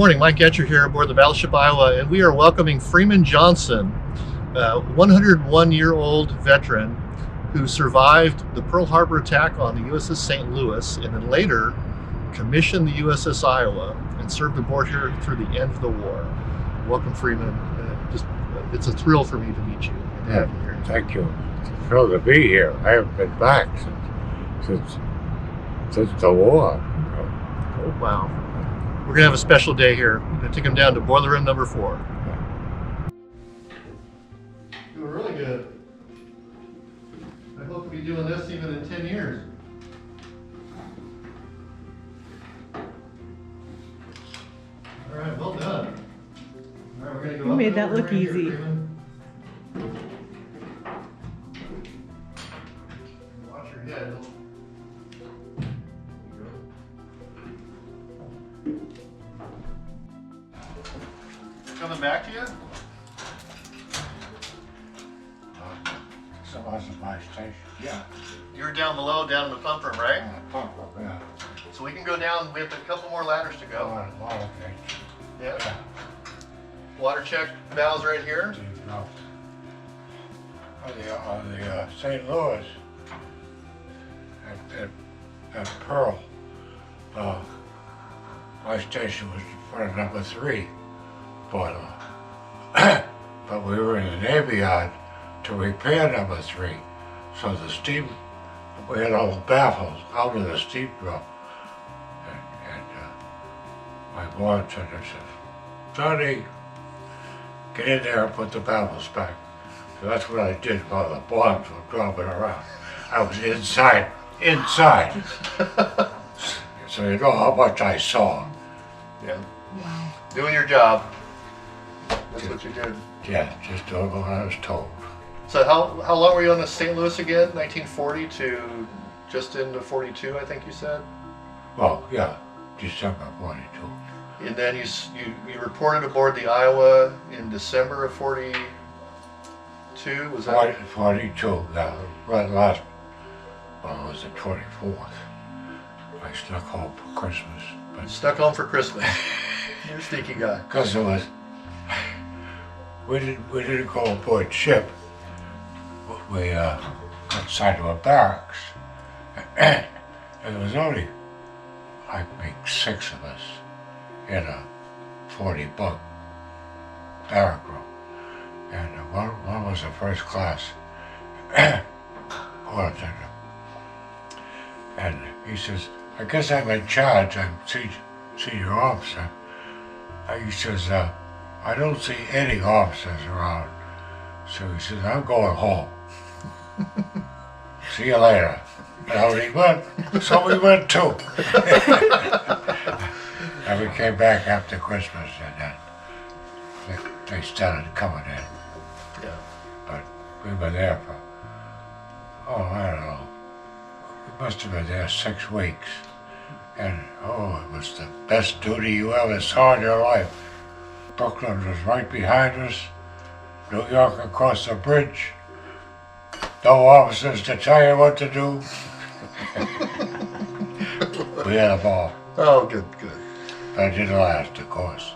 morning, Mike Etcher here aboard the Battleship Iowa, and we are welcoming Freeman Johnson, a 101-year-old veteran who survived the Pearl Harbor attack on the USS St. Louis and then later commissioned the USS Iowa and served aboard here through the end of the war. Welcome, Freeman. It's a thrill for me to meet you and have you here. Thank you. It's a thrill to be here. I haven't been back since the war. Oh, wow. We're going to have a special day here. We're going to take him down to boiler room number 4. Doing really good. I hope to be doing this even in 10 years. All right, well done. All right, we're going to go You up made and that over look here, easy. Freeman. Watch your head. Coming back to you? So was my station. Yeah. You're down below, down in the pump room, right? Yeah. So we can go down. We have a couple more ladders to go. Okay. Yeah. Water check valves right here. On the St. Louis at Pearl, my station was in front of number 3 boiler. But we were in the Navy Yard to repair number 3. So the steam, we had all the baffles out of the steam drum. And my bartender said, "Johnny, get in there and put the baffles back." So that's what I did while the bombs were dropping around. I was inside. So you know how much I saw. Yeah. Wow. Doing your job. That's what you did. Yeah, just doing what I was told. So how long were you on the St. Louis again? 1940 to just into 42, I think you said? Well, yeah, December 42. And then you reported aboard the Iowa in December of 42, was that? 42, yeah, right last, well, it was the 24th. I snuck home for Christmas. You stuck home for Christmas. You're a sneaky guy. Because it was, we didn't go aboard ship. We got assigned to a barracks. And there was only, I think, 6 of us in a 40 bunk barrack room. And one was a first class bartender. And he says, "I guess I'm in charge, I'm senior officer." He says, "I don't see any officers around." So he says, "I'm going home. See you later." And out he went. So we went too. And we came back after Christmas, and then they started coming in. Yeah. But we were there for, I don't know, we must have been there 6 weeks. And it was the best duty you ever saw in your life. Brooklyn was right behind us, New York across the bridge, no officers to tell you what to do. We had a ball. Oh, good. That didn't last, of course.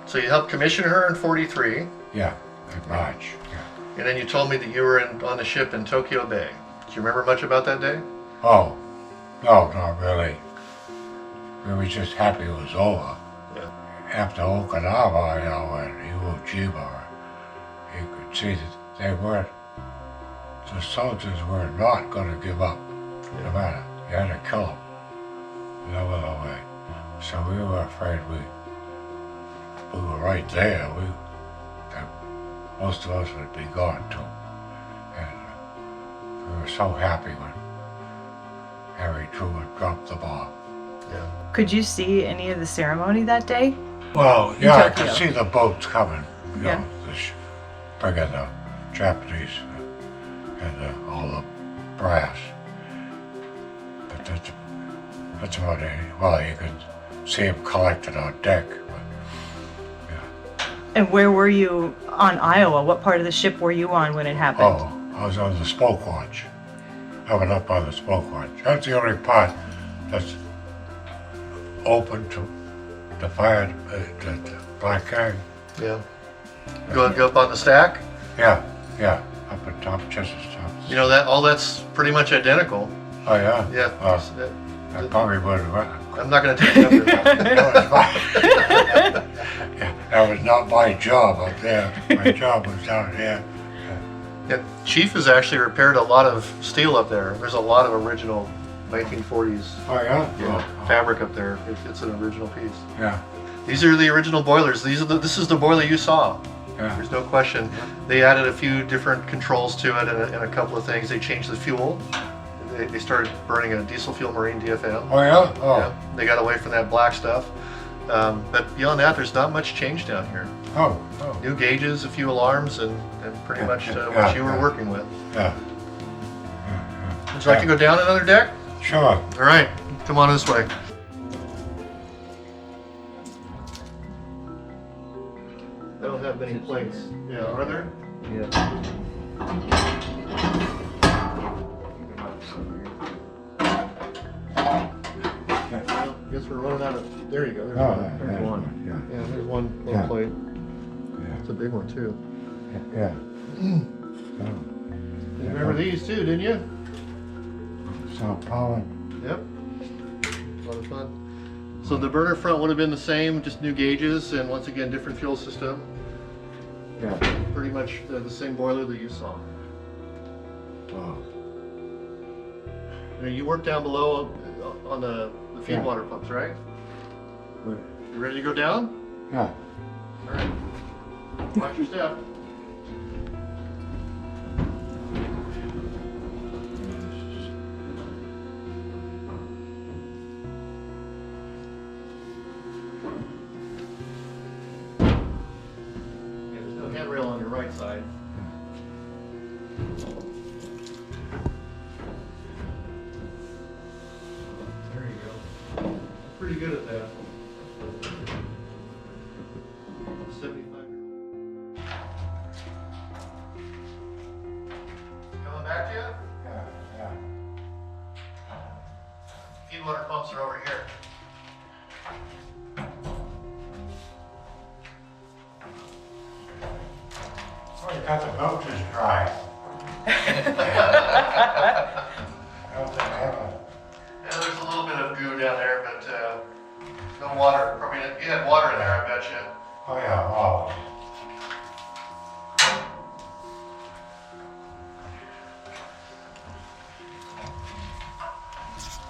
So you helped commission her in 43, Yeah, in March, yeah. and then you told me that you were on the ship in Tokyo Bay. Do you remember much about that day? Oh, no, not really. We were just happy it was over. Yeah. After Okinawa, and Iwo Jima, you could see that the soldiers were not going to give up, no matter. You had to kill them, no other way. So we were afraid we were right there. That most of us would be gone too. And we were so happy when Harry Truman dropped the bomb. Yeah. Could you see any of the ceremony that day? Well, yeah, I Tokyo. could see the boats coming, Yeah. bringing the Japanese and all the brass. But that's about it. Well, you could see them collected on deck. But, yeah. And where were you on Iowa? What part of the ship were you on when it happened? Oh, I was on the smoke watch. I went up on the smoke watch. That's the only part that's open to the fire, the black keg. Yeah. Go up on the stack. Yeah, up at top, just as top. You know that all that's pretty much identical. Oh yeah. Yeah. I probably would have. I'm not going to take you up there. That was not my job up there. My job was down here. Yeah, Chief has actually repaired a lot of steel up there. There's a lot of original 1940s Oh yeah. fabric up there. It's an original piece. Yeah. These are the original boilers. This is the boiler you saw. Yeah. There's no question. They added a few different controls to it and a couple of things. They changed the fuel. They started burning a diesel fuel marine DFM. Oh yeah. Oh. Yeah, they got away from that black stuff. But beyond that, there's not much change down here. Oh. New gauges, a few alarms, and pretty much what you were working with. Yeah. Would you like to go down another deck? Sure. All right, come on this way. I don't have many plates. Yeah, are there? Yeah. Well, guess we're running out of. There you go. There's Oh, one. There's one. Yeah. Yeah, there's one little Yeah. plate. Yeah. It's a big one too. Yeah. You remember these too, didn't you? South Pollen. Yep. A lot of fun. So the burner front would have been the same, just new gauges, and once again, different fuel system. Yeah. Pretty much the same boiler that you saw. Wow. You work down below on the feed Yeah. water pumps, right? Good. You ready to go down? Yeah. All right. Watch your step. Yeah, there's no handrail on your right side. There you go. Pretty good at that. 75. Coming back to you? Yeah. Feed water pumps are over here. Oh, you got the boat just dry. Yeah, there's a little bit of goo down there, but no water. I mean, you had water in there, I bet you. Oh yeah. Oh.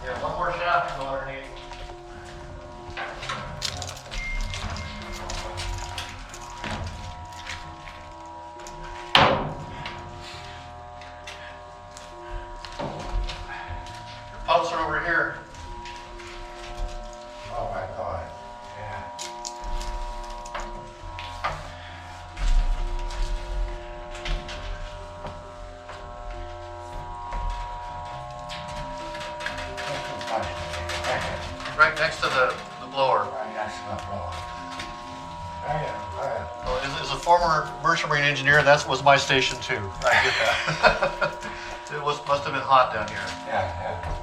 Yeah, one more shaft to go underneath. Your pumps are over here. Oh my God. Yeah. Right next to the blower. Right next to the blower. Yeah. Well, as a former merchant marine engineer, that was my station too. I get that. It must have been hot down here. Yeah.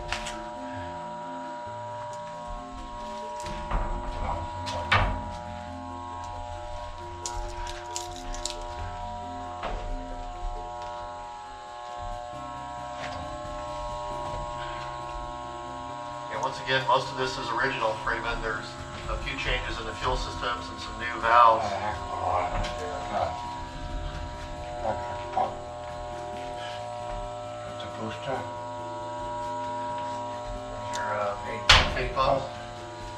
And once again, most of this is original, Freeman. There's a few changes in the fuel systems and some new valves. The booster. Your eight pumps.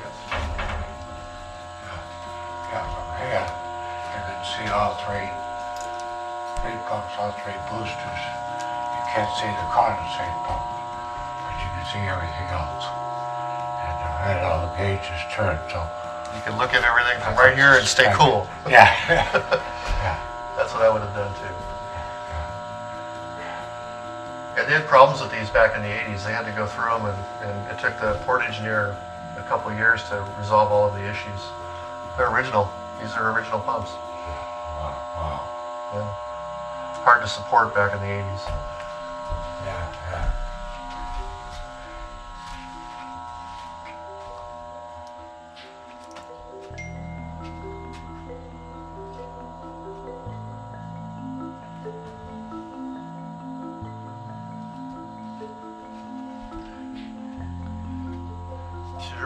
Yes. Yeah, from here, you can see all three pumps, all three boosters. You can't see the condensate pump, but you can see everything else. And I had all the gauges turned, so. You can look at everything from right here and stay cool. Yeah. That's what I would have done too. And they had problems with these back in the 80s. They had to go through them, and it took the port engineer a couple of years to resolve all of the issues. They're original. These are original pumps. Wow. Yeah. Hard to support back in the 80s. Yeah.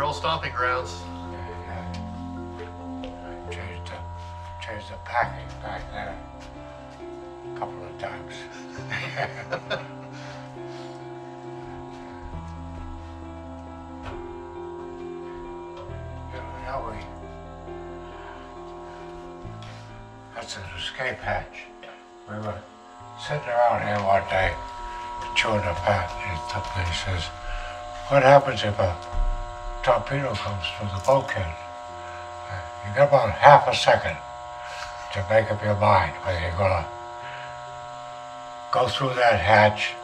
your old stomping grounds. Yeah. Changed the packing back there a couple of times. That's an escape hatch. We were sitting around here one day, chewing the fat, and somebody says, what happens if a torpedo comes through the bulkhead? You got about half a second to make up your mind whether you're gonna go through that hatch,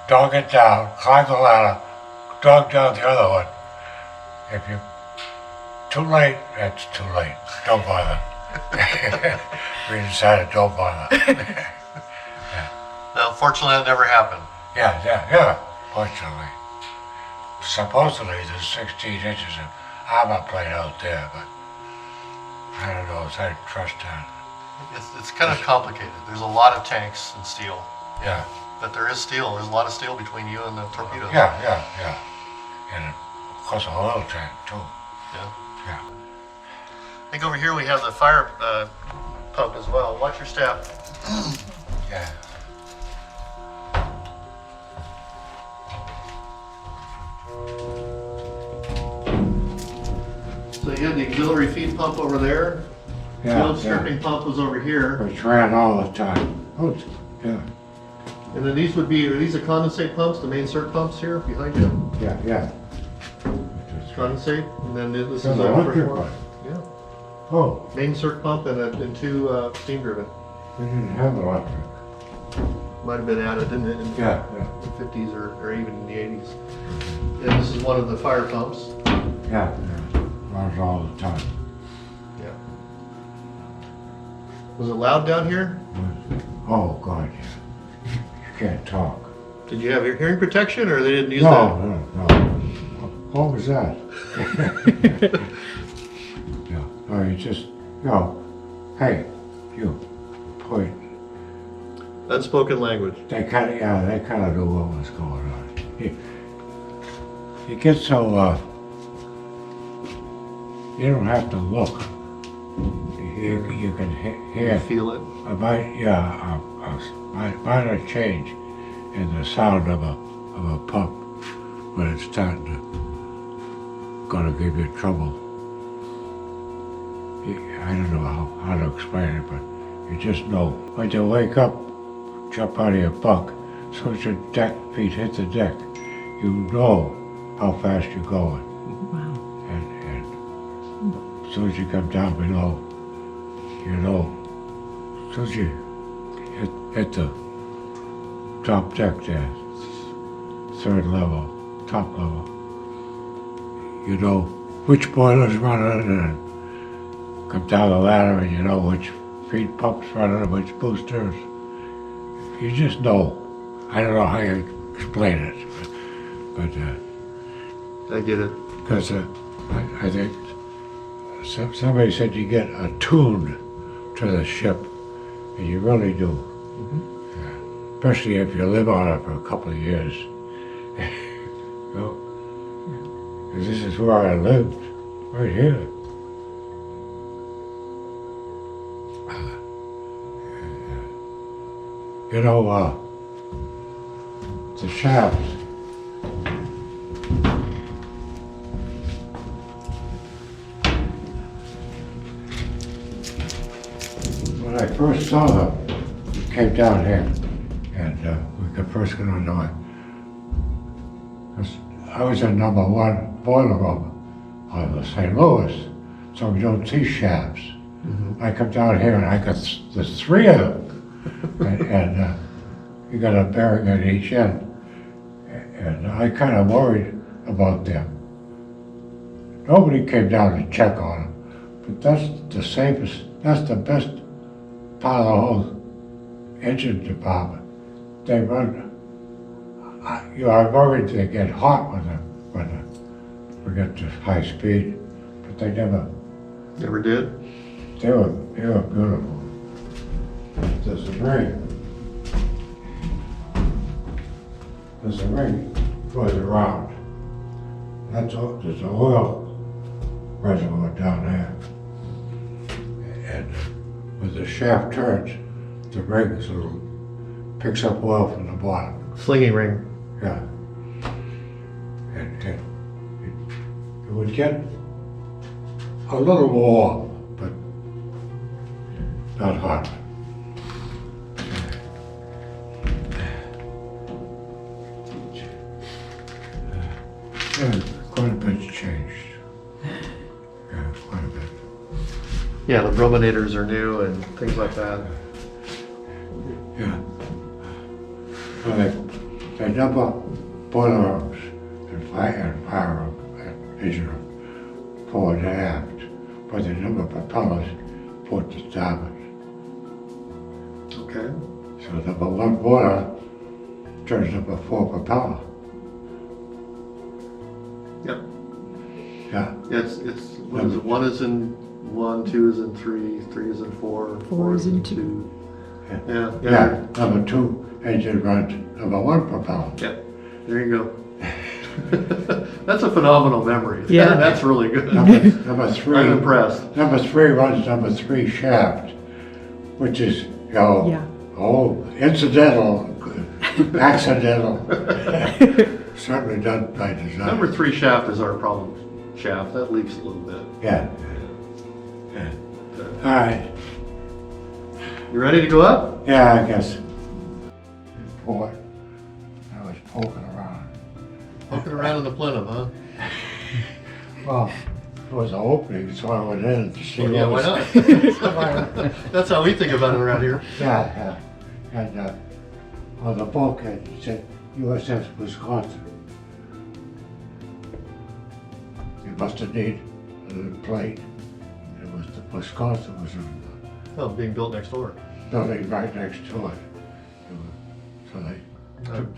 dog it down, climb the ladder, dog down the other one. If you're too late, it's too late. Don't bother. We decided don't bother. Now, fortunately, that never happened. Yeah, fortunately. Supposedly there's 16 inches of armor plate out there, but I don't know if I trust that. It's kind of complicated. There's a lot of tanks and steel. Yeah. But there is steel. There's a lot of steel between you and the torpedoes. Yeah. And of course a oil tank too. Yeah. Yeah. I think over here we have the fire pump as well. Watch your step. Yeah. So you had the auxiliary feed pump over there. The old stripping pump was over here. Which ran all the time. Oh, yeah. And then these would be, are these the condensate pumps, the main circ pumps here behind you? Yeah. Condensate, and then this is There's a an electric first one. one. Yeah. Oh, Main circ pump and two steam driven. we didn't have electric. Might have been added in the Yeah. the 50s or even in the 80s. And this is one of the fire pumps. Yeah. Runs all the time. Yeah. Was it loud down here? Oh, God, yeah. You can't talk. Did you have your hearing protection, or they didn't use that? No. What was that? Yeah. No, you just, hey, you, point. Unspoken language. They kind of knew what was going on. You get so, you don't have to look. You can hear. You feel it. A minor change in the sound of a pump when it's starting to gonna give you trouble. I don't know how to explain it, but you just know. When you wake up, jump out of your bunk, as soon as your feet hit the deck, you know how fast you're going. Wow. And as soon as you come down below, you know, as soon as you hit the top deck there, third level, top level, you know which boiler's running and come down the ladder and you know which feed pump's running and which boosters. You just know. I don't know how you explain it, but I get it. because I think somebody said you get attuned to the ship, and you really do. Yeah. Especially if you live on it for a couple of years. You know? 'Cause this is where I lived, right here. You know, the shafts. When I first saw them, we came down here, and we could first get on it. I was in number 1 boiler room on the St. Louis, so we don't see shafts. I come down here and I got there's 3 of them, and you got a bearing at each end, and I kind of worried about them. Nobody came down to check on them, but that's the safest, that's the best part of the whole engine department. They run, I'm worried they get hot when we get to high speed, but they never did? They were beautiful. There's a ring. There's a ring goes around. there's an oil reservoir down there. And when the shaft turns, the ring picks up oil from the bottom. Slinging ring. Yeah. And it would get a little warm, but not hot. Yeah, quite a bit's changed. Yeah, quite a bit. Yeah, the brominators are new and things like that. Yeah. Well, they double boiler rooms and fire room and engine room forward and aft, but they never propellers port to starboard. Okay. So number one boiler turns number four propeller. Yep. Yeah. It's what is it? 1 is in 1, 2 is in 3, 3 is in 4, 4 is in 2. Yeah. Yeah. Number two engine runs number one propeller. Yep. There you go. That's a phenomenal memory. Yeah. That's really good. Number three. I'm impressed. Number three runs number three shaft, which is, incidental, accidental. Certainly done by design. Number 3 shaft is our problem shaft. That leaks a little bit. Yeah. All right. You ready to go up? Yeah, I guess. Boy, I was poking around. Poking around in the plenum, huh? Well, there was an opening, so I went in to see Yeah, why what not? That's how we think about it around here. Yeah. And on the bulkhead, it said USS Wisconsin. You must have needed a plane. It was the Wisconsin was in the Oh, being built next door. building right next to it. So they I'm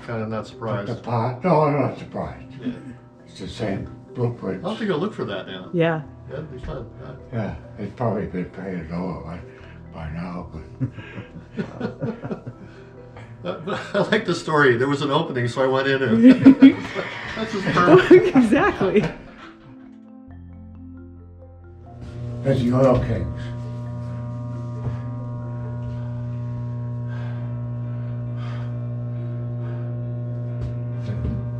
kind of not took surprised. the part. No, I'm not surprised. Yeah. It's the same blueprint. I'll have to go look for that now. Yeah. That'd be fun. Yeah, it's probably been painted over by now, but I like the story. There was an opening, so I went in and that's just perfect. Exactly. there's the Oil Kings.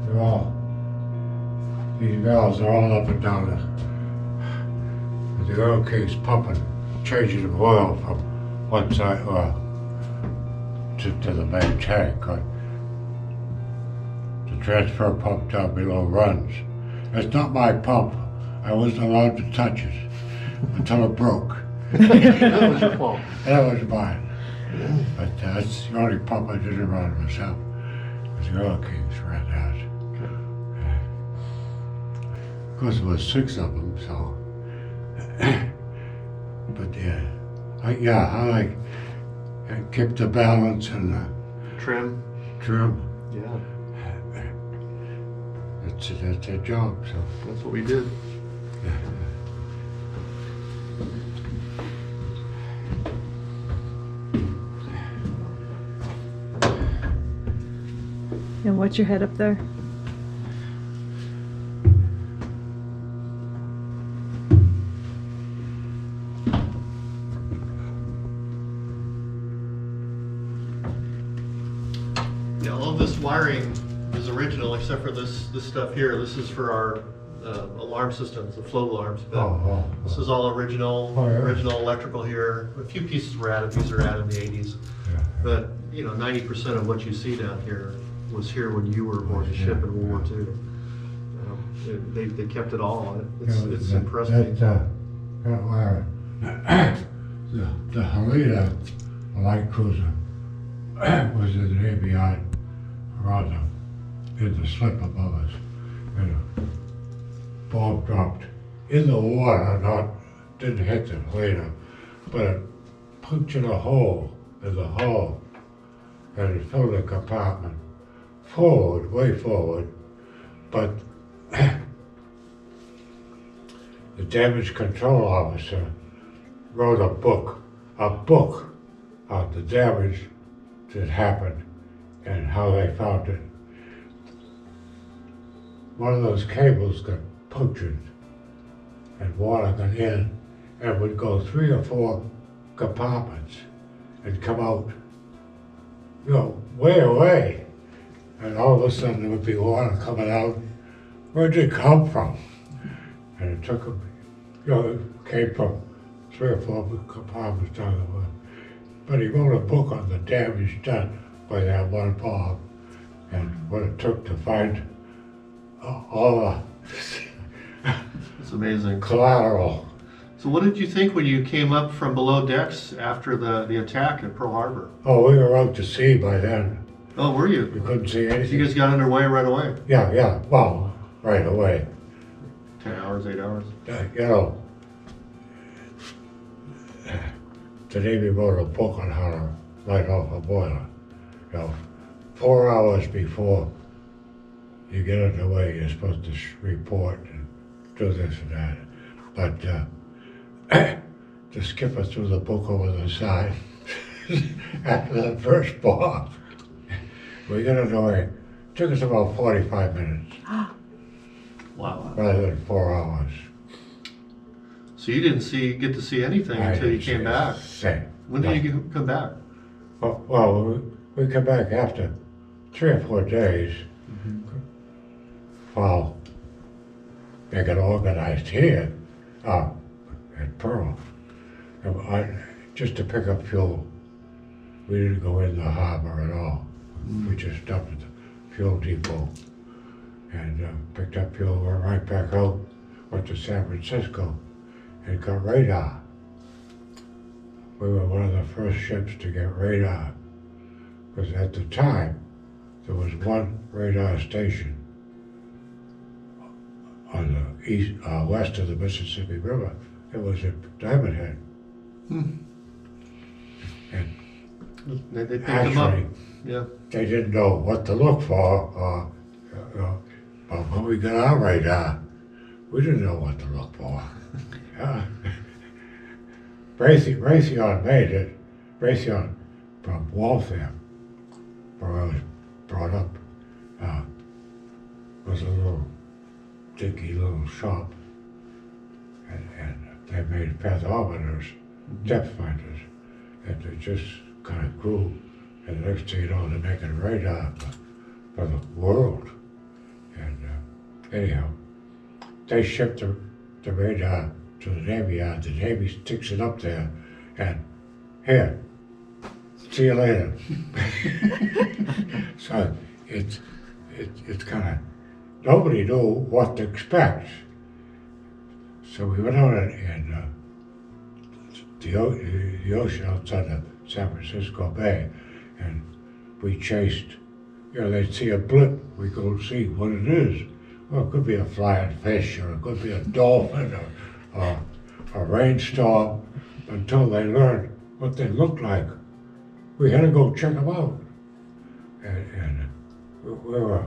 They're all, these valves are all up and down the Oil Kings pumping, changing the oil from one side to the main tank. The transfer pump down below runs. It's not my pump. I wasn't allowed to touch it until it broke. That was your fault. That was mine. But that's the only pump I didn't run myself. The Oil Kings ran that. Of course, there was 6 of them, so. But I kept the balance and the Trim. trim. Yeah, That's their job, so. that's what we did. And what's your head up there? Yeah, all of this wiring is original except for this stuff here. This is for our alarm systems, the float alarms. But this is all original, Oh, yeah. original electrical here. A few pieces were added. These are added in the 80s. Yeah. But 90% of what you see down here was here when you were aboard the ship in World War II. They kept it all. It's impressed me. That wire, the Helena light cruiser was in the Navy Yard around in the slip above us. And a bomb dropped in the water, didn't hit the Helena, but it punctured a hole in the hull and it filled the compartment forward, way forward, but the damage control officer wrote a book on the damage that happened and how they found it. one of those cables got punctured and water got in and would go 3 or 4 compartments and come out, you know, way away. And all of a sudden there would be water coming out. Where'd it come from? And it took him, you know, it came from 3 or 4 compartments down the way. But he wrote a book on the damage done by that one bomb and what it took to find all the It's amazing. collateral. So what did you think when you came up from below decks after the attack at Pearl Harbor? Oh, we were out to sea by then. Oh, were We you? couldn't see anything. You guys got underway right away? Yeah, well, right away. 10 hours, 8 hours? You know, the Navy wrote a book on how to light off a boiler. You know, 4 hours before you get underway, you're supposed to report and do this and that. But the skipper threw the book over the side after the first bomb. We got underway. It took us about 45 minutes Wow. rather than 4 hours. So you didn't get to see anything until you came back. When did you come back? Well, we come back after 3 or 4 days while they got organized here at Pearl. Just to pick up fuel. We didn't go in the harbor at all. We just stopped at the fuel depot and picked up fuel, went right back out, went to San Francisco and got radar. We were one of the first ships to get radar, because at the time, there was one radar station on the west of the Mississippi River. It was at Diamond Head. And They picked them up. actually, Yeah. they didn't know what to look for, but when we got our radar, we didn't know what to look for. Raytheon made it. Raytheon from Waltham, where I was brought up, was a little dinky little shop, and they made fathometers, depth finders, and they just kind of grew. And the next thing you know, they're making radar for the world. And anyhow, they shipped the radar to the Navy Yard. The Navy sticks it up there, and here, see you later. So it's kind of, nobody knew what to expect. So we went out in the ocean outside of San Francisco Bay, and we chased, you know, they'd see a blip, we go see what it is. Well, it could be a flying fish, or it could be a dolphin, or a rainstorm, until they learned what they looked like. We had to go check them out. And we were,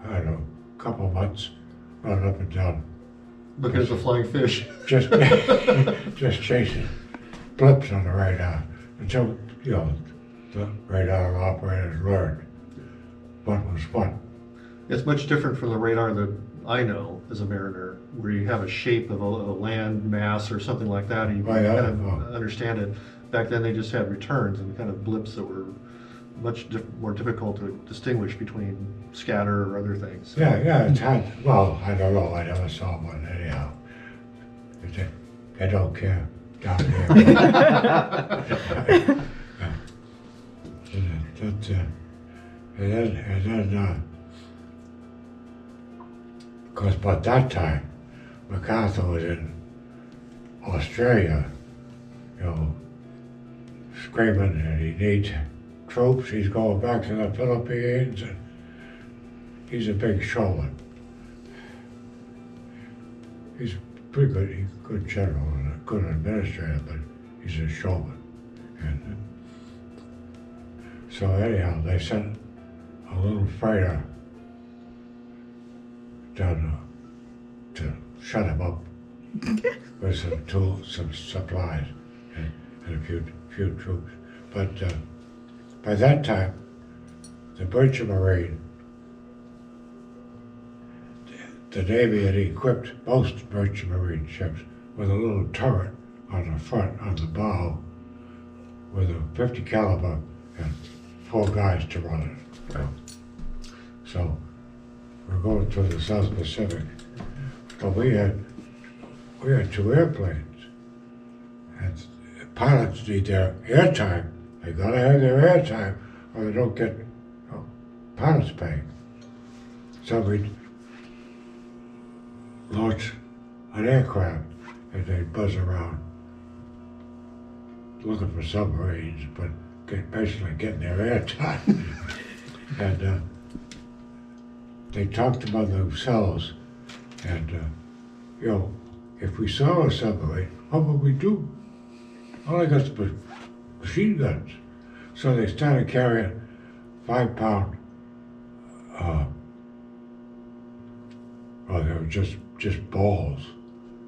I don't know, a couple of months running up and down, Because of flying fish. just just chasing blips on the radar until, you know, the radar operators learned what was what. It's much different from the radar that I know as a mariner, where you have a shape of a land mass or something like that, and you Oh, yeah? kind of Oh. understand it. Back then, they just had returns and kind of blips that were much more difficult to distinguish between scatter or other things. Yeah, it's hard. Well, I don't know. I never saw one anyhow. They don't care down here. And then, of course, by that time, MacArthur was in Australia, you know, screaming that he needs troops. He's going back to the Philippines, and he's a big showman. He's pretty good. He's a good general and a good administrator, but he's a showman. And so anyhow, they sent a little freighter down to shut him up with some tools, some supplies, and a few troops. But by that time, the Merchant Marine, the Navy had equipped most merchant marine ships with a little turret on the front, on the bow, with a 50 caliber and 4 guys to run it. Right. So we're going through the South Pacific. So we had 2 airplanes, and pilots need their airtime. They gotta have their airtime, or they don't get pilots pay. So we launch an aircraft, and they buzz around looking for submarines, but basically getting their airtime. And they talked among themselves, and you know, if we saw a submarine, what would we do? All I got was machine guns. So they started carrying 5-pound, well, they were just balls.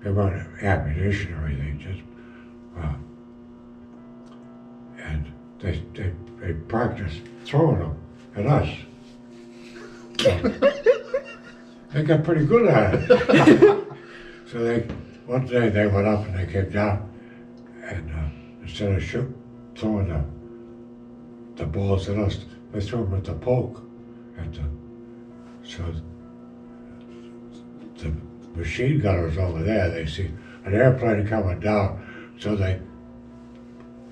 They weren't ammunition or anything, just, and they practiced throwing them at us. They got pretty good at it. So one day they went up and they came down, and instead of throwing the balls at us, they threw them at the poke. So the machine gunners over there, they see an airplane coming down, so they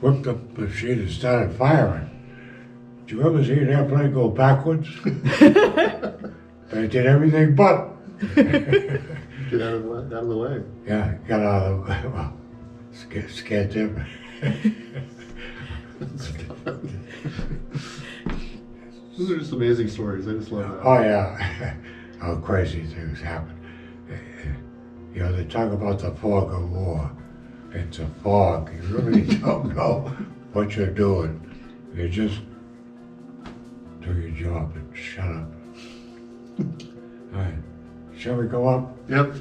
whipped the machine and started firing. Did you ever see an airplane go backwards? They did everything but. Get out of the way. Yeah, got out of the way. Well, scared them. Those are just amazing stories. I just love that. Oh yeah, how crazy things happen. You know, they talk about the fog of war. It's a fog. You really don't know what you're doing. You just do your job and shut up. All right, shall we go up? Yep.